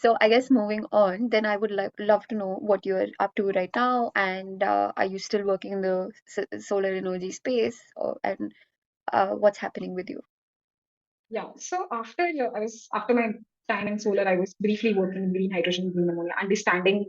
So I guess moving on, then I would love to know what you're up to right now, and are you still working in the solar energy space, and what's happening with you? Yeah. So after my time in solar, I was briefly working in green hydrogen, green ammonia, understanding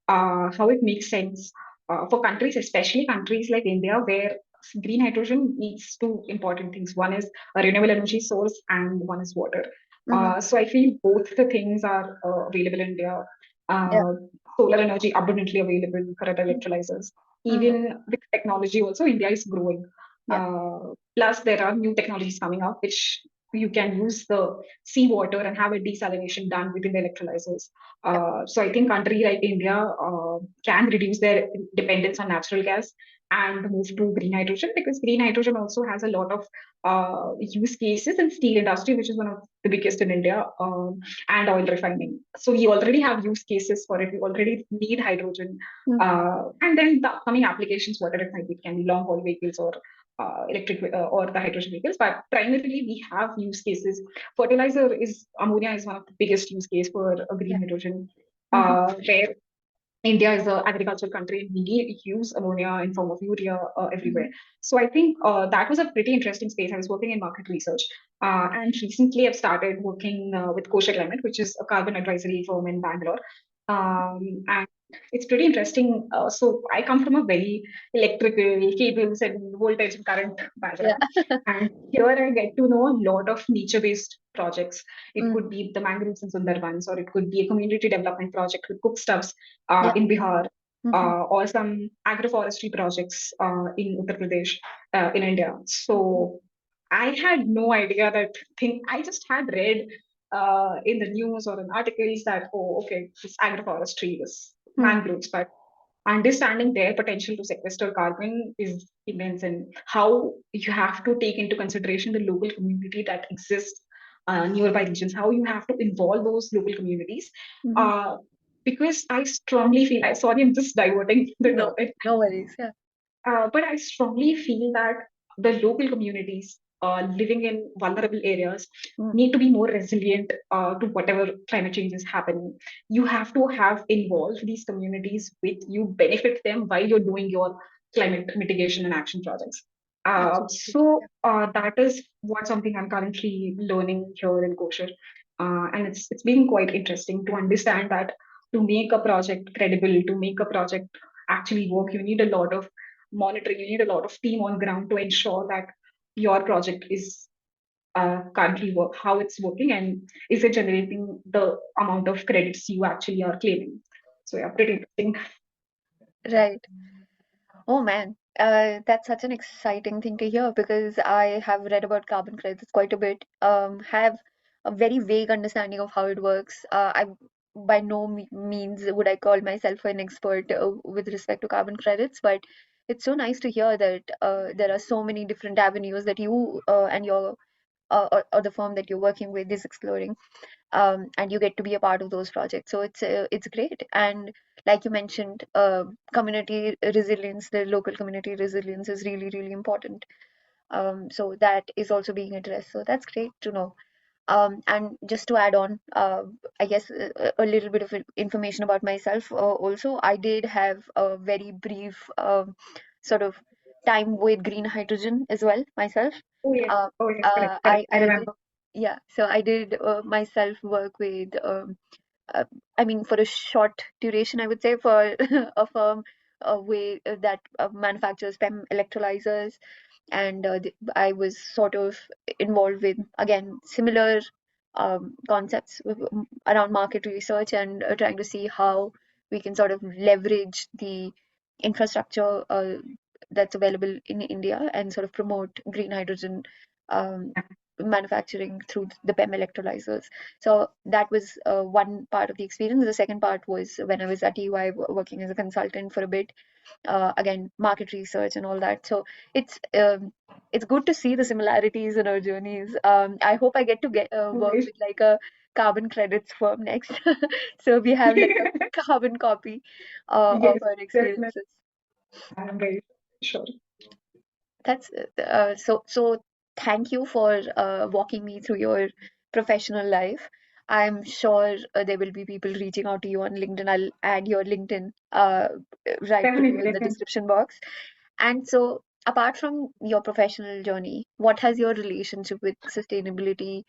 how it makes sense for countries, especially countries like India, where green hydrogen needs two important things. One is a renewable energy source, and one is water. Mm-hmm. So I feel both the things are available in India. Yeah. Uh, Solar energy abundantly available for other electrolyzers. Mm-hmm. Even with technology, also India is growing. Yeah. Plus, there are new technologies coming up which you can use the seawater and have a desalination done within the electrolyzers. Yeah. So I think country like India can reduce their dependence on natural gas and move to green hydrogen, because green hydrogen also has a lot of use cases in steel industry, which is one of the biggest in India, and oil refining. So we already have use cases for it. We already need hydrogen. Mm-hmm. And then the upcoming applications, whatever it might be, it can be long haul vehicles or electric or the hydrogen vehicles, but primarily we have use cases. Fertilizer is ammonia is one of the biggest use case for a Yeah. green hydrogen, Mm-hmm. where India is an agricultural country and we use ammonia in form of urea everywhere. Mm-hmm. So I think that was a pretty interesting space. I was working in market research, and recently I've started working with Kosher Climate, which is a carbon advisory firm in Bangalore. And it's pretty interesting. So I come from a very electrical cables and voltage and current Yeah. background, and here I get to know a lot of nature-based projects. It Mm-hmm. could be the mangroves and Sundarbans, or it could be a community development project with cook stuffs Yeah. in Bihar, Mm-hmm. or some agroforestry projects in Uttar Pradesh, in India. Mm-hmm. So I had no idea that thing. I just had read in the news or in articles that, oh, okay, this agroforestry, this Mm-hmm. mangroves, but understanding their potential to sequester carbon is immense, and how you have to take into consideration the local community that exists nearby regions, how you have to involve those local communities. Mm-hmm. Uh, because I strongly feel, I sorry, I'm just diverting the No, topic, no worries. Yeah. but I strongly feel that the local communities living in vulnerable areas Mm-hmm. need to be more resilient to whatever climate change is happening. You have to have involved these communities with you, benefit them while you're doing your climate mitigation and action projects. Absolutely. That is what something I'm currently learning here in Kosher. And it's been quite interesting to understand that to make a project credible, to make a project actually work, you need a lot of monitoring, you need a lot of team on ground to ensure that your project is currently work, how it's working, and is it generating the amount of credits you actually are claiming. So yeah, pretty interesting. Right. Oh man, that's such an exciting thing to hear because I have read about carbon credits quite a bit. Have a very vague understanding of how it works. I by no means would I call myself an expert with respect to carbon credits, but it's so nice to hear that there are so many different avenues that you and your or the firm that you're working with is exploring, and you get to be a part of those projects. So it's great. And like you mentioned, community resilience, the local community resilience is really really important. So that is also being addressed. So that's great to know. And just to add on, I guess a little bit of information about myself. Also, I did have a very brief sort of time with green hydrogen as well myself. Oh yes, Uh, oh yes, correct, correct. I I did, remember. yeah. So I did myself work with uh, I mean, for a short duration, I would say, for a firm way that manufactures PEM electrolyzers, and I was sort of involved with again similar concepts around market research and trying to see how we can sort of leverage the infrastructure that's available in India and sort of promote green hydrogen um, manufacturing through the PEM electrolyzers. So that was one part of the experience. The second part was when I was at EY working as a consultant for a bit. Again, market research and all that. So it's um, it's good to see the similarities in our journeys. I hope I get to get work Yes, with like a carbon credits firm next, so we have like a carbon copy of yes, our definitely. experiences. I'm very sure. That's so. Thank you for walking me through your professional life. I'm sure there will be people reaching out to you on LinkedIn. I'll add your LinkedIn right below Definitely, in the definitely. description box. And so, apart from your professional journey, what has your relationship with sustainability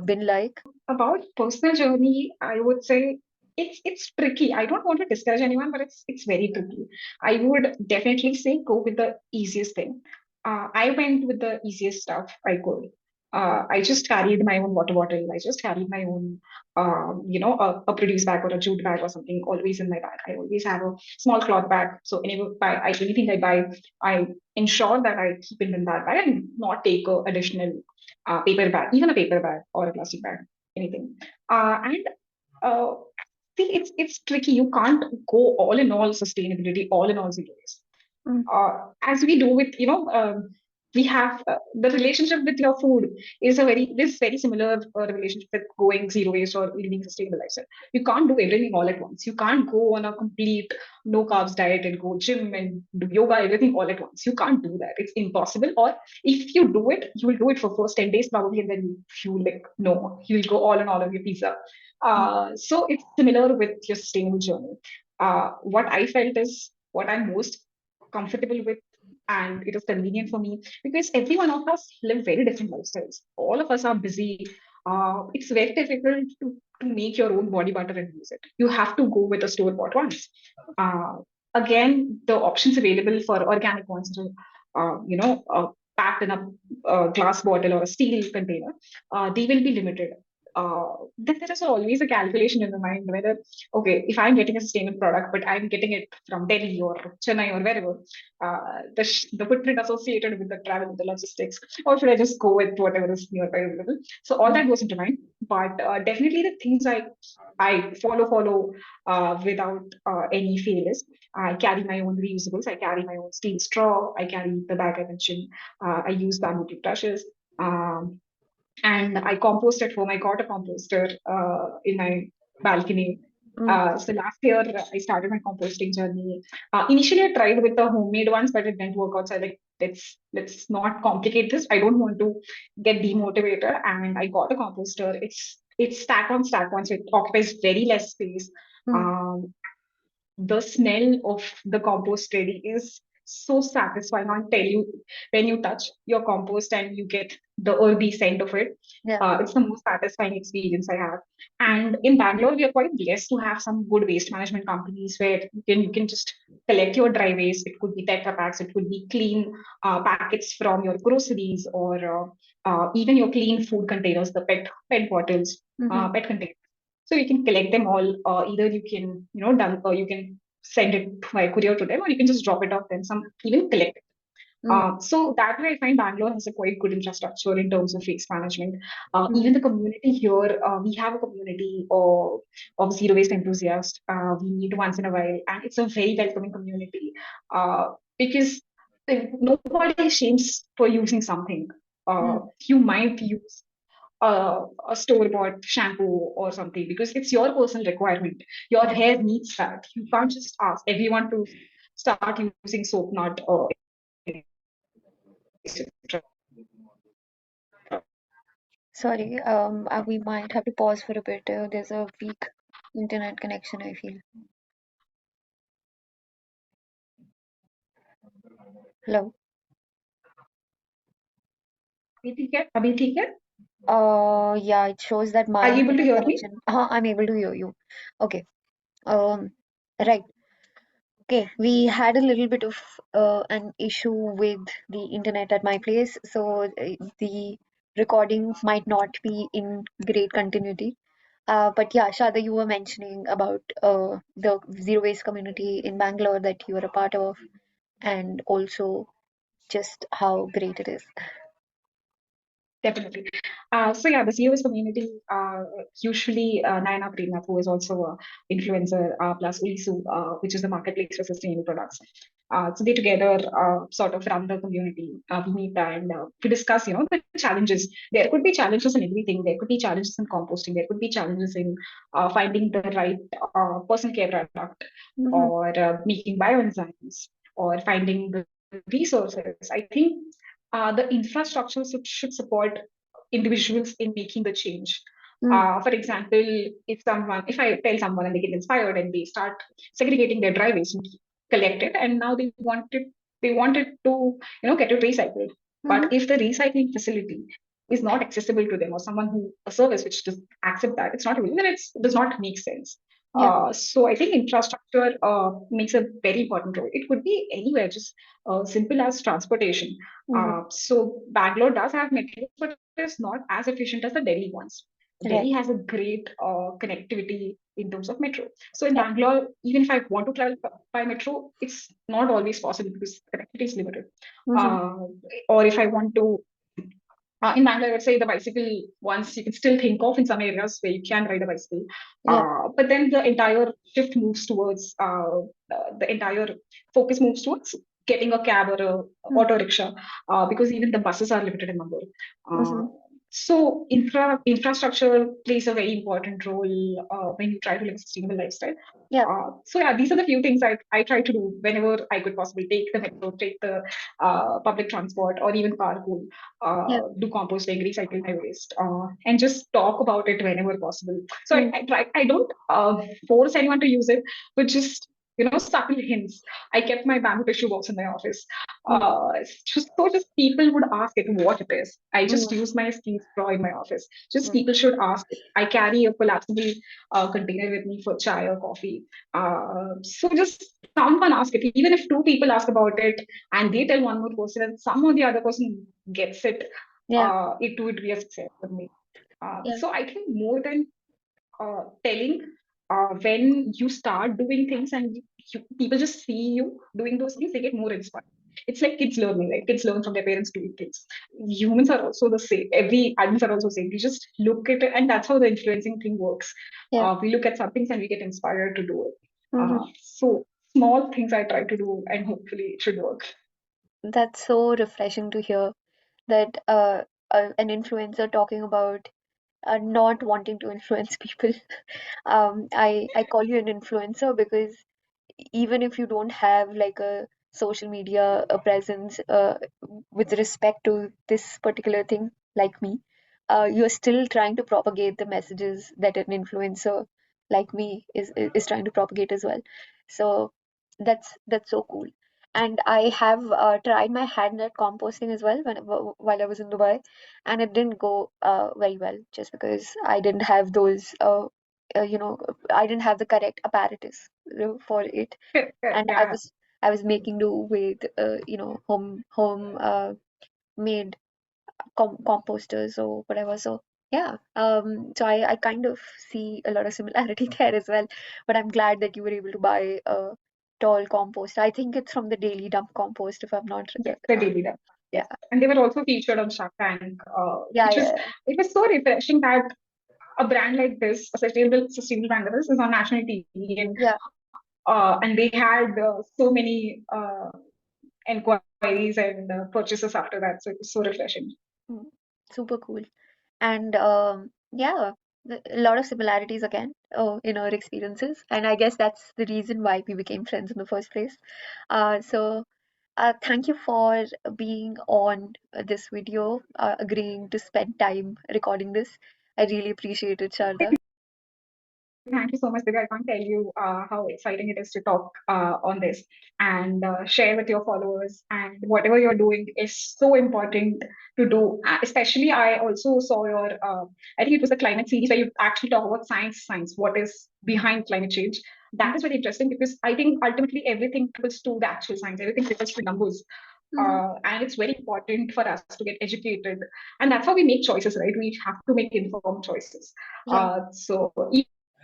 been like? About personal journey, I would say it's tricky. I don't want to discourage anyone, but it's very tricky. I would definitely say go with the easiest thing. I went with the easiest stuff I could. I just carried my own water bottle. I just carried my own, a produce bag or a jute bag or something always in my bag. I always have a small cloth bag. So anything I buy, I ensure that I keep it in that bag and not take a additional paper bag, even a paper bag or a plastic bag, anything. And uh, see, it's tricky. You can't go all in all sustainability, all in all zero waste. Mm, As we do with we have the relationship with your food is a very this very similar relationship with going zero waste or living sustainable lifestyle. You can't do everything all at once. You can't go on a complete no carbs diet and go gym and do yoga everything all at once. You can't do that. It's impossible. Or if you do it, you will do it for first 10 days probably, and then you like no, you will go all in all of your pizza. mm, So it's similar with your sustainable journey. What I felt is what I'm most comfortable with, and it is convenient for me because every one of us live very different lifestyles. All of us are busy. It's very difficult to make your own body butter and use it. You have to go with the store bought ones. uh, Again, the options available for organic ones are packed in a glass bottle or a steel container. They will be limited. Then there is always a calculation in the mind whether, okay, if I'm getting a sustainable product, but I'm getting it from Delhi or Chennai or wherever, the footprint associated with the travel, the logistics, or should I just go with whatever is nearby available? So all mm, that goes into mind. But definitely the things I follow without any fail is I carry my own reusables. I carry my own steel straw. I carry the bag I mentioned. I use bamboo toothbrushes. Um, and I compost at home. I got a composter in my balcony. mm, So last year I started my composting journey. Initially, I tried with the homemade ones, but it didn't work out. So I like let's not complicate this. I don't want to get demotivated, and I got a composter. It's stack on, so it occupies very less space. mm. Um, the smell of the compost ready is so satisfying. I'll tell you, when you touch your compost and you get the earthy scent of it, Yeah. it's the most satisfying experience I have. Mm, And in Bangalore, we are quite blessed to have some good waste management companies where you can just collect your dry waste. It could be Tetra packs, it could be clean packets from your groceries, or even your clean food containers, the pet bottles, mhm, pet containers. So you can collect them all. Either you can, dump, or you can send it by courier to them, or you can just drop it off. Then some even collect it. mm, So that way, I find Bangalore has a quite good infrastructure in terms of waste management. mm, Even the community here, we have a community of zero waste enthusiasts. We meet once in a while, and it's a very welcoming community because nobody shames for using something. mm. You might use a store-bought shampoo or something because it's your personal requirement. Your Yeah. hair needs that. You can't just ask everyone to start using soap, not Sorry, we might have to pause for a bit. There's a weak internet connection, I feel. Hello. अभी ठीक है? अभी ठीक है? Yeah, it shows that my Are you able to internet hear me? connection. I'm able to hear you. Okay. Um, right. Okay. We had a little bit of an issue with the internet at my place, so the recording might not be in great continuity. But yeah, Shada, you were mentioning about the zero waste community in Bangalore that you are a part of, and also just how great it is. Definitely. So yeah, the COS community, usually Nayana Prernath, who is also an influencer, plus Ulisu, which is the marketplace for sustainable products. So they together sort of run the community. We meet and we discuss, the challenges. There could be challenges in everything. There could be challenges in composting. There could be challenges in finding the right personal care product, Mm-hmm. or making bioenzymes, or finding the resources. I think the infrastructure should support individuals in making the change. Mm. For example, if I tell someone and they get inspired and they start segregating their dry waste and collect it, and now they want it to get it recycled. Mm-hmm. But if the recycling facility is not accessible to them, or someone who a service which does accept that it's not available, then it does not make sense. Yeah. So I think infrastructure makes a very important role. It could be anywhere, just simple as transportation. Mm-hmm. So Bangalore does have metros, but it's not as efficient as the Delhi ones. Right. Delhi has a great connectivity in terms of metro. So in Yeah. Bangalore, even if I want to travel by metro, it's not always possible because connectivity is limited. Mm-hmm. Uh, or if I want to in Bangalore, I would say the bicycle ones you can still think of in some areas where you can ride a bicycle. Yeah. But then the entire shift moves towards the entire focus moves towards getting a cab or a Mm-hmm. auto rickshaw because even the buses are limited in number. Mm-hmm. So infrastructure plays a very important role when you try to live a sustainable lifestyle. Yeah. So yeah, these are the few things I try to do whenever I could possibly take the metro, take the public transport, or even carpool, Yeah. do composting, recycle my waste, and just talk about it whenever possible. So Mm. I don't force anyone to use it, but just subtle hints. I kept my bamboo tissue box in my office. Mm. Just people would ask it what it is. I just Mm. use my steel straw in my office. Just Mm. people should ask it. I carry a collapsible container with me for chai or coffee. So just someone ask it. Even if two people ask about it and they tell one more person and some or the other person gets it, Yeah. it would be a success for me. Yeah. So I think more than telling, when you start doing things and people just see you doing those things, they get more inspired. It's like kids learning, right? Kids learn from their parents doing things. Humans are also the same. Every adults are also the same. We just look at it, and that's how the influencing thing works. Yeah. We look at some things and we get inspired to do it. Mm-hmm. So small things I try to do, and hopefully it should work. That's so refreshing to hear that an influencer talking about not wanting to influence people. I call you an influencer because even if you don't have like a social media presence with respect to this particular thing, like me, you're still trying to propagate the messages that an influencer like me is trying to propagate as well. So that's so cool. And I have tried my hand at composting as well while I was in Dubai, and it didn't go very well just because I didn't have those I didn't have the correct apparatus for it, and I Yeah, was I was making do with home made composters or whatever. So yeah, so I kind of see a lot of similarity there as well. But I'm glad that you were able to buy a tall compost. I think it's from the Daily Dump compost, if I'm not yes, the daily done. yeah, Yes, and they were also featured on Shark Tank, yeah, which was yeah, it was so refreshing that a brand like this, a sustainable brand like this, is on national TV, yeah. and they had so many inquiries and purchases after that. So it was so refreshing. Mm, super cool. And yeah, a lot of similarities again in our experiences, and I guess that's the reason why we became friends in the first place. So thank you for being on this video, agreeing to spend time recording this. I really appreciate it, Sharda. Thank you so much, Divya. I can't tell you how exciting it is to talk on this and share with your followers. And whatever you're doing is so important to do. Especially, I also saw your, I think it was a climate series where you actually talk about science, what is behind climate change. That is very interesting because I think ultimately everything trickles to the actual science, everything trickles to numbers. Mm-hmm. And it's very important for us to get educated. And that's how we make choices, right? We have to make informed choices. Yeah. So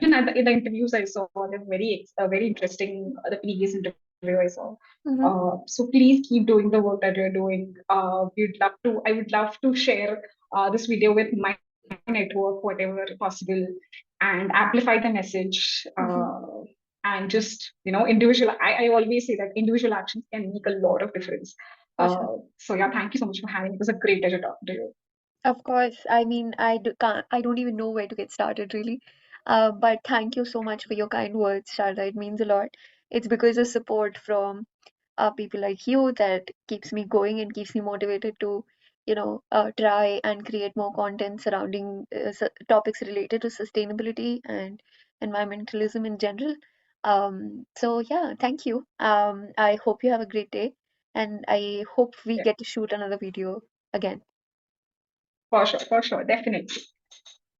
even in the interviews I saw, they're very interesting. The previous interview I saw. Mm-hmm. So please keep doing the work that you're doing. I would love to share this video with my network, whatever possible, and amplify the message. Mm-hmm. And just individual. I always say that individual actions can make a lot of difference. For sure. So yeah, thank you so much for having. It was a great pleasure talking to you. Of course. I mean, I don't even know where to get started really. But thank you so much for your kind words, Sharda. It means a lot. It's because of support from people like you that keeps me going and keeps me motivated to try and create more content surrounding topics related to sustainability and environmentalism in general. So yeah, thank you. I hope you have a great day, and I hope we Yeah, get to shoot another video again. for sure, definitely.